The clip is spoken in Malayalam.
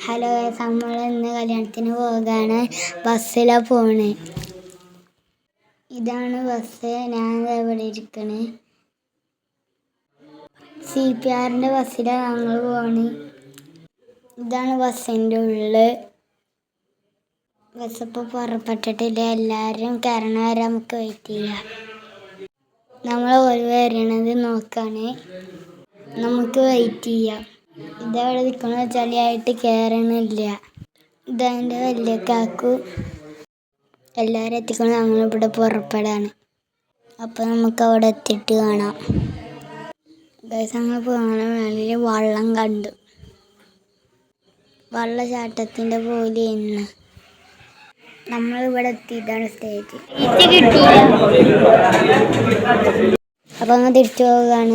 ഹലോ നമ്മൾ ഇന്ന് കല്യാണത്തിന് പോകാണ്. ബസ്സിലാണ് പോണേ. ഇതാണ് ബസ്. ഞാൻ ഇവിടെ ഇരിക്കണേ. CPRന്റെ ബസ്സിലാണ് ഞങ്ങൾ പോണേ. ഇതാണ് ബസ്സിൻ്റെ ഉള്ളില്. ബസ് ഇപ്പോൾ പുറപ്പെട്ടിട്ടില്ല. എല്ലാവരും കയറണ വരെ നമുക്ക് വെയിറ്റ് ചെയ്യാം. നമ്മൾ ഒരു വരണത് നോക്കാണ്. നമുക്ക് വെയിറ്റ് ചെയ്യാം. ഇതെവിടെ നിൽക്കണമെന്ന് വെച്ചാൽ ആയിട്ട് കയറണില്ല. ഇതെൻ്റെ വലിയ കാക്കു. എല്ലാവരും എത്തിക്കണം. ഞങ്ങളിവിടെ പുറപ്പെടാണ്. അപ്പോൾ നമുക്ക് അവിടെ എത്തിയിട്ട് കാണാം. ഞങ്ങൾ പോകണ വേളയിൽ വള്ളം കണ്ടു. വെള്ളച്ചാട്ടത്തിൻ്റെ പോലെ ഇന്ന് നമ്മളിവിടെ എത്തിയിട്ടാണ് സ്റ്റേജ്. കിട്ടിയില്ല. അപ്പം അങ്ങ് തിരിച്ചു പോവുകയാണ്.